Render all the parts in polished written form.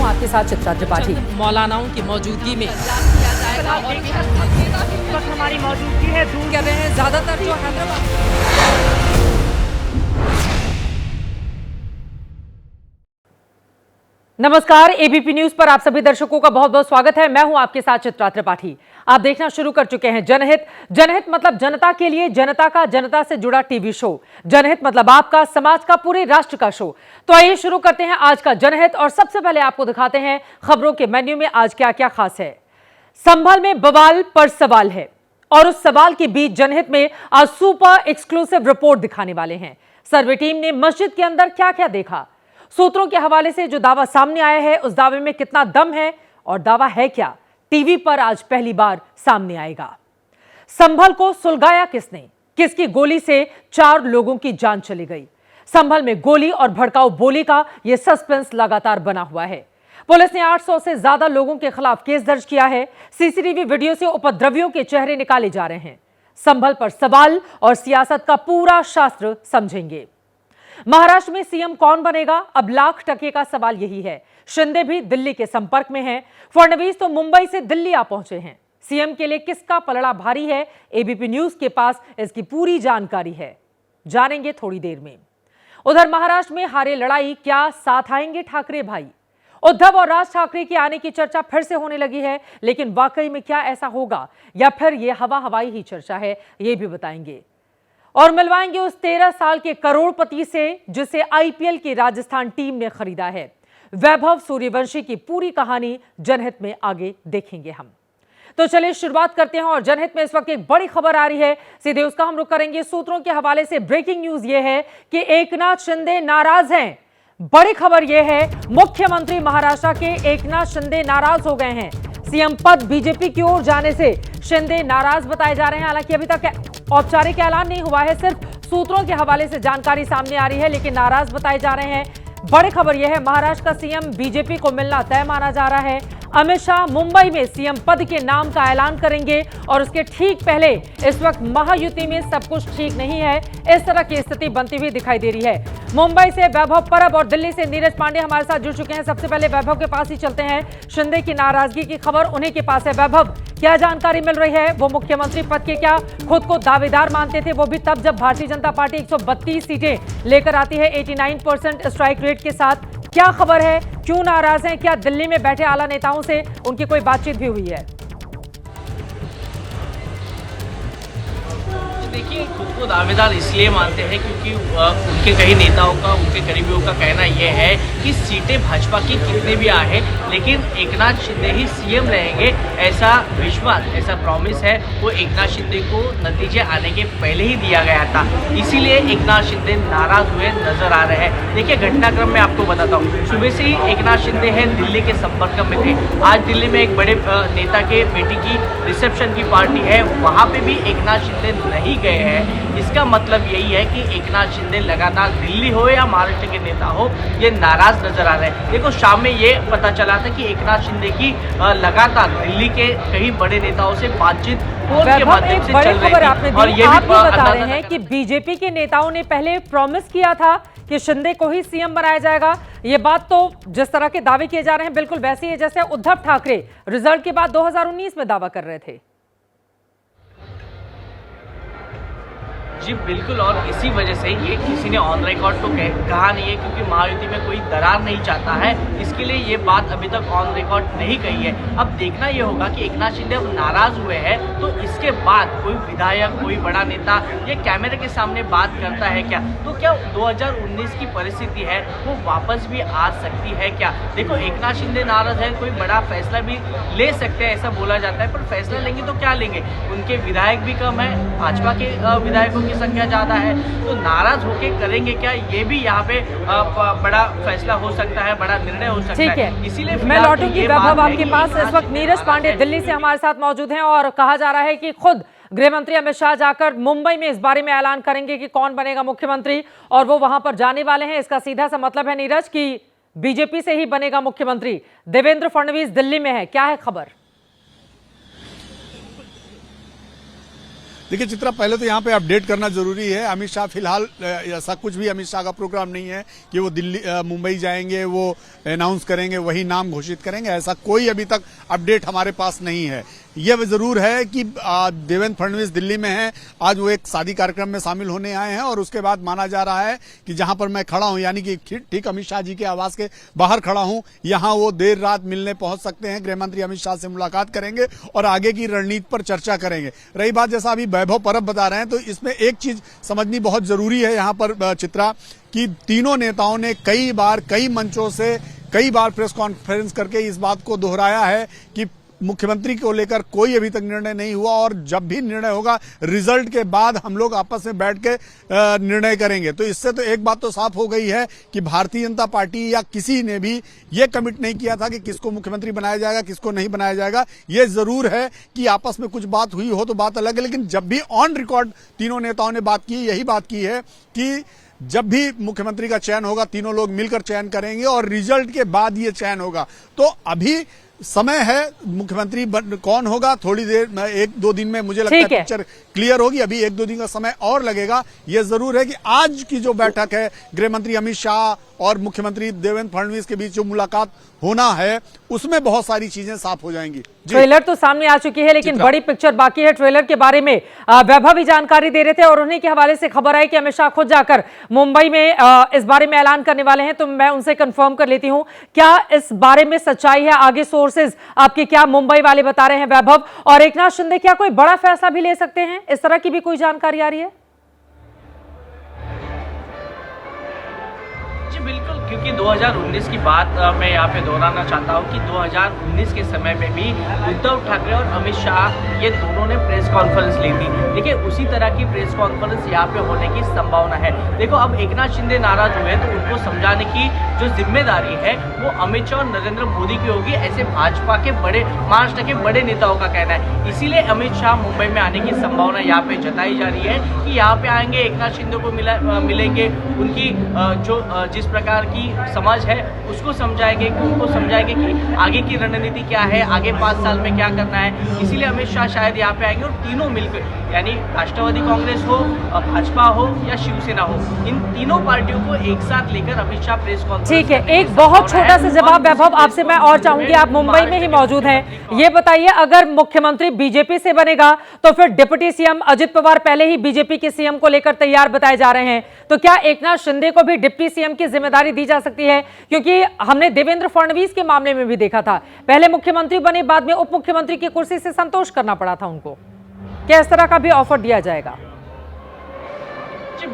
हूँ आपके साथ चित्रा त्रिपाठी। मौलानाओं की मौजूदगी में हमारी मौजूदगी है दूर कर रहे हैं ज्यादातर जो हैदराबाद। नमस्कार, एबीपी न्यूज पर आप सभी दर्शकों का बहुत बहुत स्वागत है। मैं हूं आपके साथ चित्रा त्रिपाठी। आप देखना शुरू कर चुके हैं जनहित। जनहित मतलब जनता के लिए, जनता का, जनता से जुड़ा टीवी शो। जनहित मतलब आपका, समाज का, पूरे राष्ट्र का शो। तो आइए शुरू करते हैं आज का जनहित और सबसे पहले आपको दिखाते हैं खबरों के मेन्यू में आज क्या क्या खास है। संभल में बवाल पर सवाल है और उस सवाल के बीच जनहित में आज सुपर एक्सक्लूसिव रिपोर्ट दिखाने वाले हैं। सर्वे टीम ने मस्जिद के अंदर क्या क्या देखा, सूत्रों के हवाले से जो दावा सामने आया है उस दावे में कितना दम है और दावा है क्या, टीवी पर आज पहली बार सामने आएगा। संभल को सुलगाया किसने, किसकी गोली से 4 लोगों की जान चली गई। संभल में गोली और भड़काऊ बोली का यह सस्पेंस लगातार बना हुआ है। पुलिस ने 800 से ज्यादा लोगों के खिलाफ केस दर्ज किया है। सीसीटीवी वीडियो से उपद्रवियों के चेहरे निकाले जा रहे हैं। संभल पर सवाल और सियासत का पूरा शास्त्र समझेंगे। महाराष्ट्र में सीएम कौन बनेगा, अब लाख टके का सवाल यही है। शिंदे भी दिल्ली के संपर्क में हैं। फडणवीस तो मुंबई से दिल्ली आ पहुंचे हैं। सीएम के लिए किसका पलड़ा भारी है, एबीपी न्यूज के पास इसकी पूरी जानकारी है, जानेंगे थोड़ी देर में। उधर महाराष्ट्र में हारे लड़ाई, क्या साथ आएंगे ठाकरे भाई। उद्धव और राज ठाकरे के आने की चर्चा फिर से होने लगी है, लेकिन वाकई में क्या ऐसा होगा या फिर यह हवा हवाई ही चर्चा है, यह भी बताएंगे। और मिलवाएंगे उस 13 साल के करोड़पति से जिसे आईपीएल की राजस्थान टीम ने खरीदा है। वैभव सूर्यवंशी की पूरी कहानी जनहित में आगे देखेंगे हम। तो चलिए शुरुआत करते हैं और जनहित में इस वक्त एक बड़ी खबर आ रही है, सीधे उसका हम रुख करेंगे। सूत्रों के हवाले से ब्रेकिंग न्यूज ये है कि एकनाथ शिंदे नाराज हैं। बड़ी खबर यह है, मुख्यमंत्री महाराष्ट्र के एकनाथ शिंदे नाराज हो गए हैं। सीएम पद बीजेपी की ओर जाने से शिंदे नाराज बताए जा रहे हैं। हालांकि अभी तक औपचारिक ऐलान नहीं हुआ है, सिर्फ सूत्रों के हवाले से जानकारी सामने आ रही है, लेकिन नाराज बताए जा रहे हैं। बड़ी खबर यह है, महाराष्ट्र का सीएम बीजेपी को मिलना तय माना जा रहा है। अमित शाह मुंबई में सीएम पद के नाम का ऐलान करेंगे और उसके ठीक पहले इस वक्त महायुति में सब कुछ ठीक नहीं है, इस तरह की स्थिति बनती हुई दिखाई दे रही है। मुंबई से वैभव परब और दिल्ली से नीरज पांडे हमारे साथ जुड़ चुके हैं। सबसे पहले वैभव के पास ही चलते हैं। शिंदे की नाराजगी की खबर उन्हीं के पास है। वैभव, क्या जानकारी मिल रही है? वो मुख्यमंत्री पद के क्या खुद को दावेदार मानते थे, वो भी तब जब भारतीय जनता पार्टी 132 सीटें लेकर आती है 89% स्ट्राइक रेट के साथ। क्या खबर है, क्यों नाराज हैं? क्या दिल्ली में बैठे आला नेताओं से उनकी कोई बातचीत भी हुई है? देखिए, खुद को दावेदार इसलिए मानते हैं क्योंकि उनके कई नेताओं का, उनके करीबियों का कहना यह है कि सीटें भाजपा की कितने भी आए, लेकिन एकनाथ शिंदे ही सीएम रहेंगे, ऐसा विश्वास, ऐसा प्रॉमिस है वो एकनाथ शिंदे को नतीजे आने के पहले ही दिया गया था। इसीलिए एकनाथ शिंदे नाराज हुए नजर आ रहे हैं। देखिए, घटनाक्रम में आपको बताता हूँ, सुबह से ही एकनाथ शिंदे हैं दिल्ली के संपर्क में थे। आज दिल्ली में एक बड़े नेता के बेटी की रिसेप्शन की पार्टी है, वहाँ पे भी एकनाथ शिंदे नहीं गए हैं। इसका मतलब यही है कि एकनाथ शिंदे लगातार दिल्ली हो या महाराष्ट्र के नेता हो, ये नाराज नजर आ रहे हैं। देखो, शाम में ये पता चला था कि एकनाथ शिंदे की लगातार दिल्ली के कई बड़े नेताओं से बातचीत फोन के माध्यम से चल रही थी। और ये भी बता रहे हैं कि बीजेपी के नेताओं ने पहले प्रॉमिस किया था कि शिंदे को ही सीएम बनाया जाएगा। ये बात तो जिस तरह के दावे किए जा रहे हैं बिल्कुल वैसे ही है जैसे उद्धव ठाकरे रिजल्ट के बाद 2019 में दावा कर रहे थे। जी बिल्कुल, और इसी वजह से ये किसी ने ऑन रिकॉर्ड तो कहा नहीं है, क्योंकि महायुति में कोई दरार नहीं चाहता है, इसके लिए ये बात अभी तक ऑन रिकॉर्ड नहीं कही है। अब देखना ये होगा कि एकनाथ शिंदे अब नाराज हुए हैं तो इसके बाद कोई विधायक, कोई बड़ा नेता ये कैमरे के सामने बात करता है क्या, तो क्या 2019 की परिस्थिति है वो वापस भी आ सकती है क्या। देखो, एकनाथ शिंदे नाराज है, कोई बड़ा फैसला भी ले सकते हैं ऐसा बोला जाता है, पर फैसला लेंगे तो क्या लेंगे, उनके विधायक भी कम है, भाजपा के विधायकों की संख्या ज्यादा है, तो नाराज होके करेंगे क्या, ये भी यहाँ पे बड़ा फैसला हो सकता है, बड़ा निर्णय हो सकता है। इसीलिए मैं लौटूंगी वैभव आपके पास। इस वक्त नीरज पांडे दिल्ली से हमारे साथ मौजूद हैं और कहा जा रहा है कि खुद गृह मंत्री अमित शाह जाकर मुंबई में इस बारे में ऐलान करेंगे कि कौन बनेगा मुख्यमंत्री और वो वहां पर जाने वाले हैं। इसका सीधा सा मतलब है नीरज कि बीजेपी से ही बनेगा मुख्यमंत्री। देवेंद्र फडणवीस दिल्ली में है, क्या है खबर? देखिए चित्रा, पहले तो यहाँ पे अपडेट करना जरूरी है। अमित शाह फिलहाल ऐसा कुछ भी अमित शाह का प्रोग्राम नहीं है कि वो दिल्ली मुंबई जाएंगे, वो अनाउंस करेंगे, वही नाम घोषित करेंगे। ऐसा कोई अभी तक अपडेट हमारे पास नहीं है। यह जरूर है कि देवेंद्र फडणवीस दिल्ली में हैं। आज वो एक शादी कार्यक्रम में शामिल होने आए हैं और उसके बाद माना जा रहा है कि जहां पर मैं खड़ा हूं, यानी कि ठीक अमित शाह जी के आवास के बाहर खड़ा हूं, यहां वो देर रात मिलने पहुंच सकते हैं। गृह मंत्री अमित शाह से मुलाकात करेंगे और आगे की रणनीति पर चर्चा करेंगे। रही बात, जैसा अभी वैभव परब बता रहे हैं, तो इसमें एक चीज समझनी बहुत जरूरी है यहाँ पर चित्रा, कि तीनों नेताओं ने कई बार कई मंचों से कई बार प्रेस कॉन्फ्रेंस करके इस बात को दोहराया है कि मुख्यमंत्री को लेकर कोई अभी तक निर्णय नहीं हुआ और जब भी निर्णय होगा रिजल्ट के बाद हम लोग आपस में बैठ के निर्णय करेंगे। तो इससे तो एक बात तो साफ हो गई है कि भारतीय जनता पार्टी या किसी ने भी ये कमिट नहीं किया था कि किसको मुख्यमंत्री बनाया जाएगा, किसको नहीं बनाया जाएगा। ये जरूर है कि आपस में कुछ बात हुई हो तो बात अलग है, लेकिन जब भी ऑन रिकॉर्ड तीनों नेताओं ने बात की, यही बात की है कि जब भी मुख्यमंत्री का चयन होगा तीनों लोग मिलकर चयन करेंगे और रिजल्ट के बाद ये चयन होगा। तो अभी समय है, मुख्यमंत्री कौन होगा थोड़ी देर में, 1-2 दिन में मुझे लगता है पिक्चर क्लियर होगी। अभी 1-2 दिन का समय और लगेगा। यह जरूर है कि आज की जो बैठक है गृह मंत्री अमित शाह और मुख्यमंत्री देवेंद्र फडणवीस के बीच जो मुलाकात होना है, उसमें बहुत सारी चीजें साफ हो जाएंगी। ट्रेलर तो सामने आ चुकी है, लेकिन बड़ी पिक्चर बाकी है। ट्रेलर के बारे में वैभव भी जानकारी दे रहे थे और उन्हीं के हवाले से खबर आई कि अमित शाह खुद जाकर मुंबई में इस बारे में ऐलान करने वाले हैं। तो मैं उनसे कंफर्म कर लेती हूं, क्या इस बारे में सच्चाई है? आगे सोर्सेज आपके क्या मुंबई वाले बता रहे हैं वैभव? और एकनाथ शिंदे क्या कोई बड़ा फैसला भी ले सकते हैं? इस तरह की भी कोई जानकारी आ रही है? जी बिल्कुल, क्योंकि 2019 की बात मैं यहाँ पे दोहराना चाहता हूँ कि 2019 के समय में भी उद्धव ठाकरे और अमित शाह ये दोनों ने प्रेस कॉन्फ्रेंस ली थी। देखिए उसी तरह की प्रेस कॉन्फ्रेंस यहाँ पे होने की संभावना है। देखो अब एकनाथ शिंदे नाराज हुए तो उनको समझाने की जो जिम्मेदारी है वो अमित शाह और नरेंद्र मोदी की होगी, ऐसे भाजपा के बड़े, महाराष्ट्र के बड़े नेताओं का कहना है। इसीलिए अमित शाह मुंबई में आने की संभावना यहाँ पे जताई जा रही है कि यहाँ पे आएंगे, एकनाथ शिंदे को मिलेंगे, उनकी जो जिस प्रकार की समझ है उसको समझाएंगे, उनको समझाएंगे कि आगे की रणनीति क्या है, आगे 5 साल में क्या करना है। इसीलिए अमित शाह शायद यहाँ पे आएंगे और तीनों मिलकर, यानी राष्ट्रवादी कांग्रेस हो, भाजपा हो या शिवसेना हो, इन तीनों पार्टियों को एक साथ लेकर अमित शाह प्रेस कॉन्फ्रेंस। ठीक है, एक बहुत छोटा सा जवाब वैभव आपसे मैं और चाहूंगी, आप मुंबई में ही मौजूद हैं, ये बताइए अगर मुख्यमंत्री बीजेपी से बनेगा तो फिर डिप्टी सीएम अजित पवार पहले ही बीजेपी के सीएम को लेकर तैयार बताए जा रहे हैं, तो क्या एकनाथ शिंदे को भी डिप्टी सीएम की जिम्मेदारी दी जा सकती है? क्योंकि हमने देवेंद्र फडणवीस के मामले में भी देखा था, पहले मुख्यमंत्री बने, बाद में उप मुख्यमंत्री की कुर्सी से संतोष करना पड़ा था उनको। क्या इस तरह का भी ऑफर दिया जाएगा? जी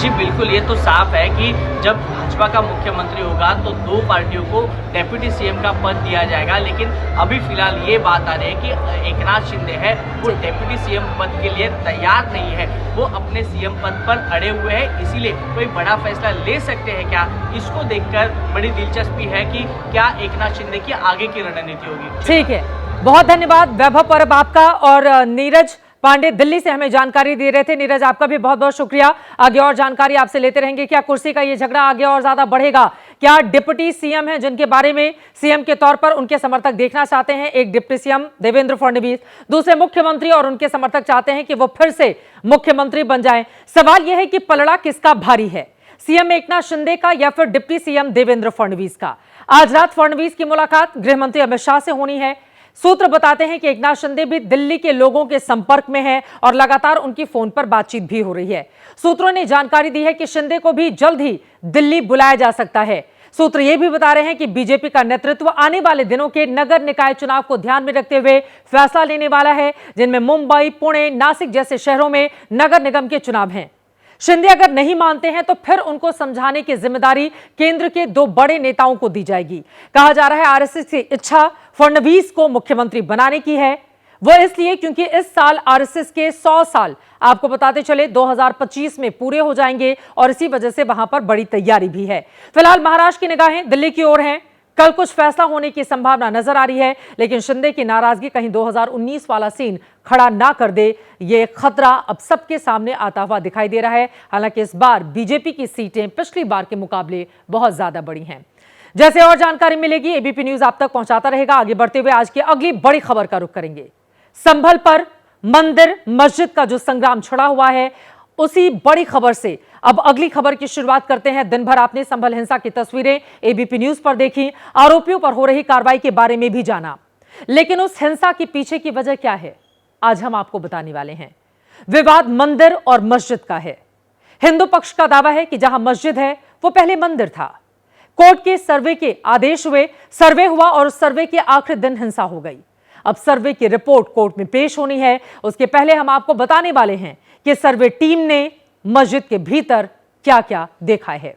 बिल्कुल, ये तो साफ है कि जब भाजपा का मुख्यमंत्री होगा तो 2 पार्टियों को डेप्यूटी सीएम का पद दिया जाएगा। लेकिन अभी फिलहाल ये बात आ रही है कि एकनाथ शिंदे है वो डेप्यूटी सीएम पद के लिए तैयार नहीं है, वो अपने सीएम पद पर अड़े हुए हैं। इसीलिए कोई बड़ा फैसला ले सकते हैं क्या, इसको देखकर बड़ी दिलचस्पी है कि क्या एकनाथ शिंदे की आगे की रणनीति होगी। ठीक है, बहुत धन्यवाद वैभव परब आपका। और नीरज पांडे दिल्ली से हमें जानकारी दे रहे थे। नीरज आपका भी बहुत बहुत शुक्रिया। आगे और जानकारी आपसे लेते रहेंगे। क्या कुर्सी का ये झगड़ा आगे और ज्यादा बढ़ेगा? क्या डिप्टी सीएम है जिनके बारे में सीएम के तौर पर उनके समर्थक देखना चाहते हैं, एक डिप्टी सीएम देवेंद्र फडणवीस, दूसरे मुख्यमंत्री और उनके समर्थक चाहते हैं कि वो फिर से मुख्यमंत्री बन जाएं। सवाल यह है कि पलड़ा किसका भारी है, सीएम एकनाथ शिंदे का या फिर डिप्टी सीएम देवेंद्र फडणवीस का? आज रात फडणवीस की मुलाकात गृह मंत्री अमित शाह से होनी है। सूत्र बताते हैं कि एकनाथ शिंदे भी दिल्ली के लोगों के संपर्क में हैं और लगातार उनकी फोन पर बातचीत भी हो रही है। सूत्रों ने जानकारी दी है कि शिंदे को भी जल्द ही दिल्ली बुलाया जा सकता है। सूत्र ये भी बता रहे हैं कि बीजेपी का नेतृत्व आने वाले दिनों के नगर निकाय चुनाव को ध्यान में रखते हुए फैसला लेने वाला है, जिनमें मुंबई, पुणे, नासिक जैसे शहरों में नगर निगम के चुनाव हैं। शिंदे अगर नहीं मानते हैं तो फिर उनको समझाने की जिम्मेदारी केंद्र के 2 बड़े नेताओं को दी जाएगी। कहा जा रहा है आरएसएस की इच्छा फडणवीस को मुख्यमंत्री बनाने की है। वो इसलिए क्योंकि इस साल आरएसएस के 100 साल आपको बताते चले 2025 में पूरे हो जाएंगे और इसी वजह से वहां पर बड़ी तैयारी भी है। फिलहाल महाराष्ट्र की निगाहें दिल्ली की ओर हैं। कल कुछ फैसला होने की संभावना नजर आ रही है, लेकिन शिंदे की नाराजगी कहीं 2019 वाला सीन खड़ा ना कर दे, ये खतरा अब सबके सामने आता हुआ दिखाई दे रहा है। हालांकि इस बार बीजेपी की सीटें पिछली बार के मुकाबले बहुत ज्यादा बड़ी हैं। जैसे और जानकारी मिलेगी एबीपी न्यूज आप तक पहुंचाता रहेगा। आगे बढ़ते हुए आज की अगली बड़ी खबर का रुख करेंगे। संभल पर मंदिर मस्जिद का जो संग्राम छिड़ा हुआ है, उसी बड़ी खबर से अब अगली खबर की शुरुआत करते हैं। दिन भर आपने संभल हिंसा की तस्वीरें एबीपी न्यूज पर देखी, आरोपियों पर हो रही कार्रवाई के बारे में भी जाना, लेकिन उस हिंसा के पीछे की वजह क्या है, आज हम आपको बताने वाले हैं। विवाद मंदिर और मस्जिद का है। हिंदू पक्ष का दावा है कि जहां मस्जिद है वो पहले मंदिर था। कोर्ट के सर्वे के आदेश हुए, सर्वे हुआ और सर्वे के आखिरी दिन हिंसा हो गई। अब सर्वे की रिपोर्ट कोर्ट में पेश होनी है, उसके पहले हम आपको बताने वाले हैं कि सर्वे टीम ने मस्जिद के भीतर क्या क्या देखा है।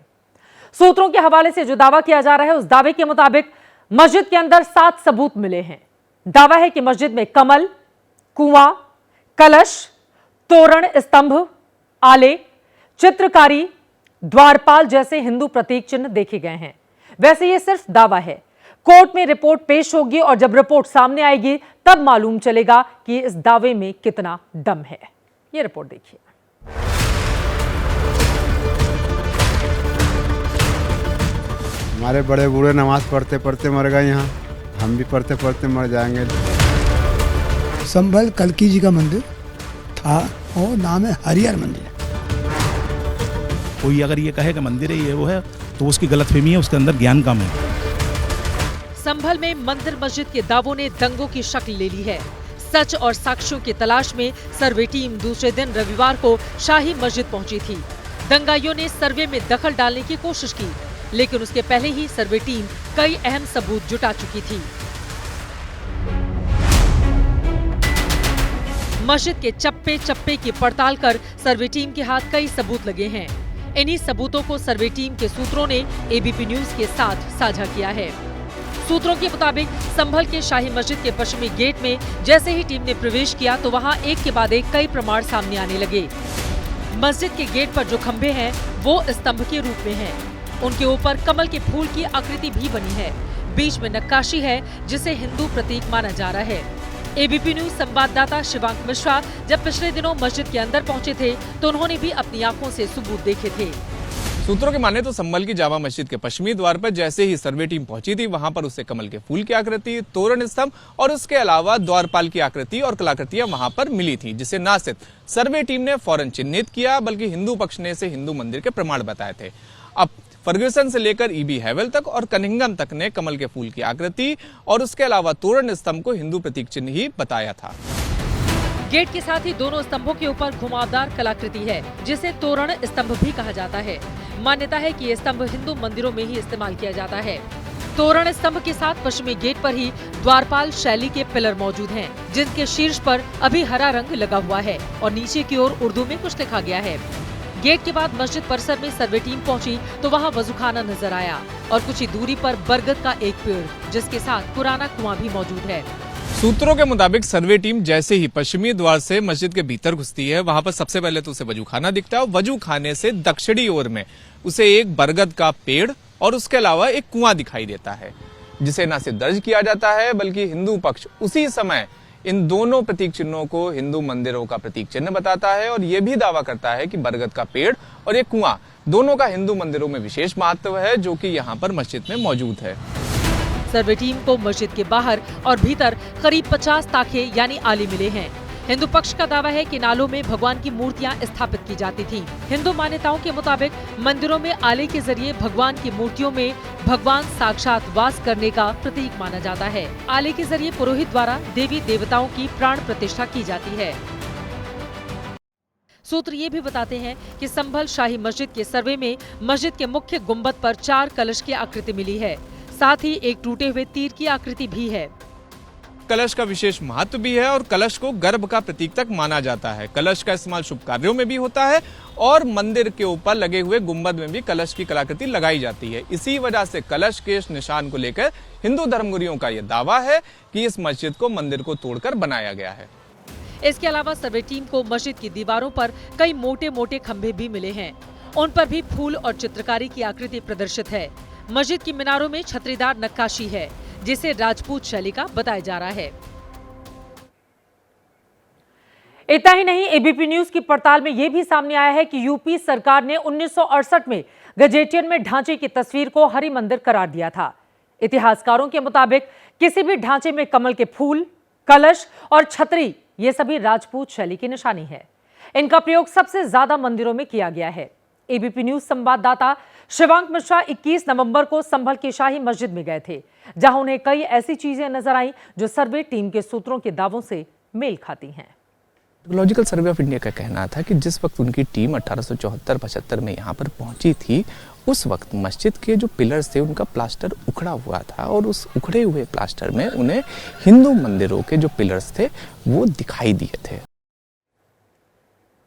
सूत्रों के हवाले से जो दावा किया जा रहा है, उस दावे के मुताबिक मस्जिद के अंदर 7 सबूत मिले हैं। दावा है कि मस्जिद में कमल, कुआं, कलश, तोरण, स्तंभ, आले, चित्रकारी, द्वारपाल जैसे हिंदू प्रतीक चिन्ह देखे गए हैं। वैसे ये सिर्फ दावा है, कोर्ट में रिपोर्ट पेश होगी और जब रिपोर्ट सामने आएगी तब मालूम चलेगा कि इस दावे में कितना दम है। ये रिपोर्ट देखिए। हमारे बड़े बूढ़े नमाज पढ़ते पढ़ते मर गए यहाँ, हम भी पढ़ते पढ़ते मर जाएंगे। संभल कल्की जी का मंदिर था और नाम है हरिहर मंदिर। कोई अगर ये कहे कि मंदिर है ये वो है तो उसकी गलतफहमी है, उसके अंदर ज्ञान कम है। संभल में मंदिर मस्जिद के दावों ने दंगों की शक्ल ले ली है। सच और साक्ष्यों की तलाश में सर्वे टीम दूसरे दिन रविवार को शाही मस्जिद पहुंची थी। दंगाइयों ने सर्वे में दखल डालने की कोशिश की, लेकिन उसके पहले ही सर्वे टीम कई अहम सबूत जुटा चुकी थी। मस्जिद के चप्पे चप्पे की पड़ताल कर सर्वे टीम के हाथ कई सबूत लगे हैं। इन्हीं सबूतों को सर्वे टीम के सूत्रों ने एबीपी न्यूज के साथ साझा किया है। सूत्रों के मुताबिक संभल के शाही मस्जिद के पश्चिमी गेट में जैसे ही टीम ने प्रवेश किया तो वहां एक के बाद एक कई प्रमाण सामने आने लगे। मस्जिद के गेट पर जो खंभे हैं वो स्तंभ के रूप में हैं। उनके ऊपर कमल के फूल की आकृति भी बनी है। बीच में नक्काशी है जिसे हिंदू प्रतीक माना जा रहा है। एबीपी न्यूज संवाददाता शिवांक मिश्रा जब पिछले दिनों मस्जिद के अंदर पहुंचे थे तो उन्होंने भी अपनी आंखों से सबूत देखे थे। सूत्रों के माने तो संभल की जामा मस्जिद के पश्चिमी द्वार पर जैसे ही सर्वे टीम पहुंची थी, वहां पर उससे कमल के फूल की आकृति, तोरण स्तंभ और उसके अलावा द्वारपाल की आकृति और कलाकृतियां वहां पर मिली थी, जिसे न सिर्फ सर्वे टीम ने फौरन चिन्हित किया बल्कि हिंदू पक्ष ने इसे हिंदू मंदिर के प्रमाण बताए थे। अब फर्ग्यूसन से लेकर ईबी हैवेल तक और कनिंघम तक ने कमल के फूल की आकृति और उसके अलावा तोरण स्तंभ को हिंदू प्रतीक चिन्ह ही बताया था। गेट के साथ ही दोनों स्तंभों के ऊपर घुमावदार कलाकृति है जिसे तोरण स्तंभ भी कहा जाता है। मान्यता है कि ये स्तंभ हिंदू मंदिरों में ही इस्तेमाल किया जाता है। तोरण स्तंभ के साथ पश्चिमी गेट पर ही द्वारपाल शैली के पिलर मौजूद हैं, जिनके शीर्ष पर अभी हरा रंग लगा हुआ है और नीचे की ओर उर्दू में कुछ लिखा गया है। गेट के बाद मस्जिद परिसर में सर्वे टीम पहुंची तो वहां वजूखाना नजर आया और कुछ ही दूरी पर बरगद का एक पेड़ जिसके साथ पुराना कुआं भी मौजूद है। सूत्रों के मुताबिक सर्वे टीम जैसे ही पश्चिमी द्वार से मस्जिद के भीतर घुसती है, वहां पर सबसे पहले तो उसे वजूखाना दिखता है। वजूखाने से दक्षिणी ओर में उसे एक बरगद का पेड़ और उसके अलावा एक कुआं दिखाई देता है, जिसे न सिर्फ दर्ज किया जाता है बल्कि हिंदू पक्ष उसी समय इन दोनों प्रतीक चिन्हों को हिंदू मंदिरों का प्रतीक चिन्ह बताता है और यह भी दावा करता है कि बरगद का पेड़ और ये कुआं दोनों का हिंदू मंदिरों में विशेष महत्व है, जो कि यहाँ पर मस्जिद में मौजूद है। सर्वे टीम को मस्जिद के बाहर और भीतर करीब 50 ताखे यानी आले मिले हैं। हिंदू पक्ष का दावा है कि नालों में भगवान की मूर्तियां स्थापित की जाती थीं। हिंदू मान्यताओं के मुताबिक मंदिरों में आले के जरिए भगवान की मूर्तियों में भगवान साक्षात वास करने का प्रतीक माना जाता है। आले के जरिए पुरोहित द्वारा देवी देवताओं की प्राण प्रतिष्ठा की जाती है। सूत्र ये भी बताते हैं कि संभल शाही मस्जिद के सर्वे में मस्जिद के मुख्य गुंबद पर 4 कलश की आकृति मिली है, साथ ही एक टूटे हुए तीर की आकृति भी है। कलश का विशेष महत्व भी है और कलश को गर्भ का प्रतीक तक माना जाता है। कलश का इस्तेमाल शुभ कार्यों में भी होता है और मंदिर के ऊपर लगे हुए गुंबद में भी कलश की कलाकृति लगाई जाती है। इसी वजह से कलश के इस निशान को लेकर हिंदू धर्मगुरुओं का यह दावा है कि इस मस्जिद को मंदिर को तोड़कर बनाया गया है। इसके अलावा सर्वे टीम को मस्जिद की दीवारों पर कई मोटे मोटे खंभे भी मिले हैं। उन पर भी फूल और चित्रकारी की आकृति प्रदर्शित है। मस्जिद की मीनारों में छतरीदार नक्काशी है, जिसे राजपूत शैली का बताया जा रहा है। इतना ही नहीं, एबीपी न्यूज की पड़ताल में यह भी सामने आया है कि यूपी सरकार ने 1968 में गजेटियन में ढांचे की तस्वीर को हरि मंदिर करार दिया था। इतिहासकारों के मुताबिक किसी भी ढांचे में कमल के फूल, कलश और छतरी ये सभी राजपूत शैली की निशानी है। इनका प्रयोग सबसे ज्यादा मंदिरों में किया गया है। एबीपी न्यूज संवाददाता शिवांक मिश्रा 21 नवंबर को संभल की शाही मस्जिद में गए थे, जहां उन्हें कई ऐसी चीजें नजर आईं जो सर्वे टीम के सूत्रों के दावों से मेल खाती हैं। आर्कियोलॉजिकल सर्वे ऑफ इंडिया का कहना था कि जिस वक्त उनकी टीम 1874-75 में यहाँ पर पहुंची थी, उस वक्त मस्जिद के जो पिलर्स थे उनका प्लास्टर उखड़ा हुआ था और उस उखड़े हुए प्लास्टर में उन्हें हिंदू मंदिरों के जो पिलर्स थे वो दिखाई दिए थे।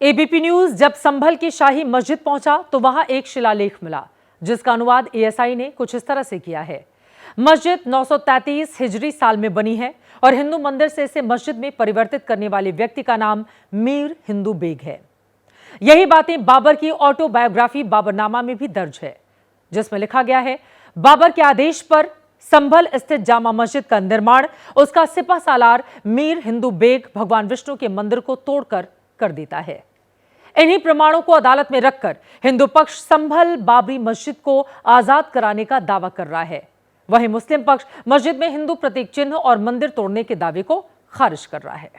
एबीपी न्यूज जब संभल की शाही मस्जिद पहुंचा तो वहां एक शिलालेख मिला, जिसका अनुवाद एएसआई ने कुछ इस तरह से किया है। मस्जिद 933 हिजरी साल में बनी है और हिंदू मंदिर से इसे मस्जिद में परिवर्तित करने वाले व्यक्ति का नाम मीर हिंदू बेग है। यही बातें बाबर की ऑटोबायोग्राफी बाबरनामा में भी दर्ज है, जिसमें लिखा गया है, बाबर के आदेश पर संभल स्थित जामा मस्जिद का निर्माण उसका सिपह सालार मीर हिंदू बेग भगवान विष्णु के मंदिर को तोड़कर कर देता है। इन्हीं प्रमाणों को अदालत में रखकर हिंदू पक्ष संभल बाबरी मस्जिद को आजाद कराने का दावा कर रहा है। वहीं मुस्लिम पक्ष मस्जिद में हिंदू प्रतीक चिन्ह और मंदिर तोड़ने के दावे को खारिज कर रहा है।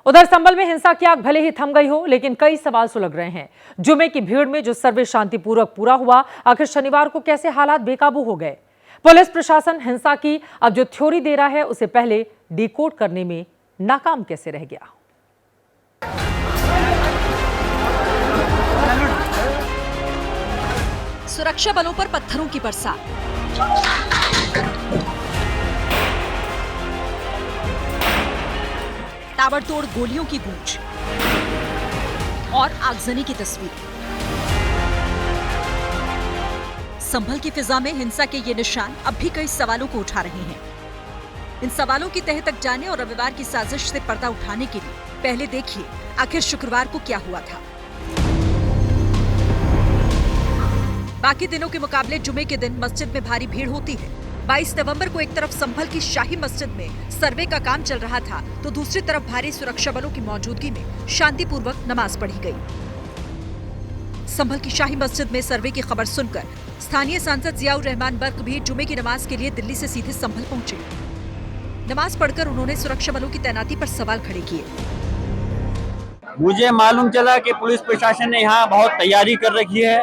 उधर संभल में हिंसा की आग भले ही थम गई हो, लेकिन कई सवाल सुलग रहे हैं। जुमे की भीड़ में जो सर्वे शांतिपूर्वक पूरा हुआ, आखिर शनिवार को कैसे हालात बेकाबू हो गए? पुलिस प्रशासन हिंसा की अब जो थ्योरी दे रहा है उसे पहले डिकोड करने में नाकाम कैसे रह गया? सुरक्षा बलों पर पत्थरों की बरसात, ताबड़तोड़ गोलियों की गूंज और आगजनी की तस्वीर। संभल की फिजा में हिंसा के ये निशान अब भी कई सवालों को उठा रहे हैं। इन सवालों की तह तक जाने और रविवार की साजिश से पर्दा उठाने के लिए पहले देखिए आखिर शुक्रवार को क्या हुआ था। बाकी दिनों के मुकाबले जुमे के दिन मस्जिद में भारी भीड़ होती है। 22 नवंबर को एक तरफ संभल की शाही मस्जिद में सर्वे का काम चल रहा था, तो दूसरी तरफ भारी सुरक्षा बलों की मौजूदगी में शांतिपूर्वक नमाज पढ़ी गई। संभल की शाही मस्जिद में सर्वे की खबर सुनकर स्थानीय सांसद जियाउर रहमान बर्क भी जुमे की नमाज के लिए दिल्ली से सीधे संभल पहुंचे। नमाज पढ़कर उन्होंने सुरक्षा बलों की तैनाती पर सवाल खड़े किए। मुझे मालूम चला कि पुलिस प्रशासन ने यहाँ बहुत तैयारी कर रखी है।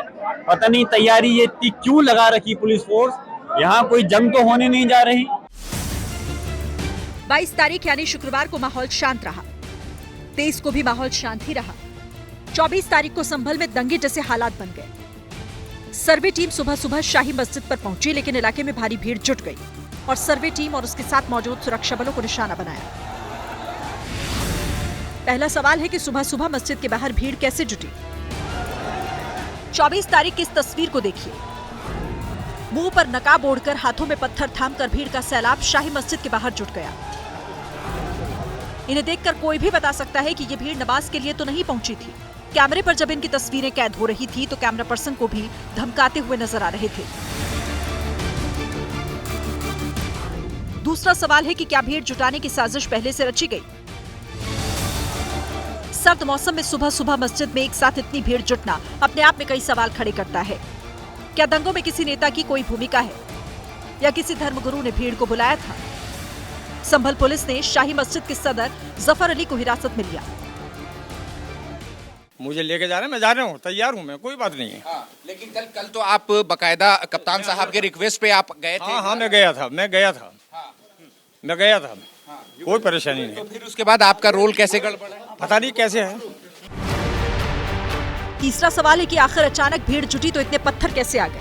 पता नहीं तैयारी ये इतनी क्यों लगा रखी पुलिस फोर्स, यहाँ कोई जंग तो होने नहीं जा रही। 22 तारीख यानी शुक्रवार को माहौल शांत रहा। 23 को भी माहौल शांत ही रहा। 24 तारीख को संभल में दंगे जैसे हालात बन गए। सर्वे टीम सुबह सुबह शाही मस्जिद पर पहुंची, लेकिन इलाके में भारी भीड़ जुट गई और सर्वे टीम और उसके साथ मौजूद सुरक्षा बलों को निशाना बनाया। पहला सवाल है कि सुबह सुबह मस्जिद के बाहर भीड़ कैसे जुटी। 24 तारीख की इस तस्वीर को देखिए। मुंह पर नकाब ओढ़कर हाथों में पत्थर थामकर भीड़ का सैलाब शाही मस्जिद के बाहर जुट गया। इन्हें देखकर कोई भी बता सकता है कि ये भीड़ नमाज के लिए तो नहीं पहुंची थी। कैमरे पर जब इनकी तस्वीरें कैद हो रही थी तो कैमरा पर्सन को भी धमकाते हुए नजर आ रहे थे। दूसरा सवाल है कि क्या भीड़ जुटाने की साजिश पहले से रची गई। सर्द मौसम में सुबह सुबह मस्जिद में एक साथ इतनी भीड़ जुटना अपने आप में कई सवाल खड़े करता है। क्या दंगों में किसी नेता की कोई भूमिका है या किसी धर्मगुरु ने भीड़ को बुलाया था? संभल पुलिस ने शाही मस्जिद के सदर जफर अली को हिरासत में लिया। मुझे लेके जा रहे हैं, मैं जा रहा हूँ, तैयार हूँ मैं, कोई बात नहीं है। हाँ, लेकिन कल तो आप बकायदा कप्तान साहब के रिक्वेस्ट पे आप गए थे। हाँ, मैं गया था। कोई परेशानी नहीं। तो फिर उसके बाद आपका रोल कैसे गड़बड़ा? पता नहीं कैसे है। तीसरा सवाल है कि आखिर अचानक भीड़ जुटी तो इतने पत्थर कैसे आ गए।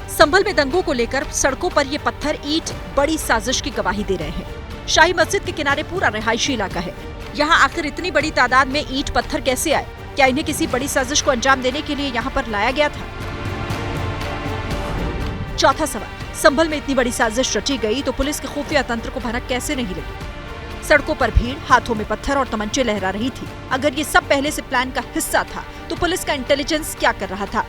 संभल में दंगों को लेकर सड़कों पर ये पत्थर ईंट बड़ी साजिश की गवाही दे रहे हैं। शाही मस्जिद के किनारे पूरा रिहायशी इलाका है। यहाँ आखिर इतनी बड़ी तादाद में ईंट पत्थर कैसे आए? क्या इन्हें किसी बड़ी साजिश को अंजाम देने के लिए यहाँ पर लाया गया था? चौथा सवाल, संभल में इतनी बड़ी साजिश रची गई तो पुलिस के खुफिया तंत्र को भनक कैसे नहीं लगी? सड़कों पर भीड़, हाथों में पत्थर और तमंचे लहरा रही थी। अगर ये सब पहले से प्लान का हिस्सा था तो पुलिस का इंटेलिजेंस क्या कर रहा था?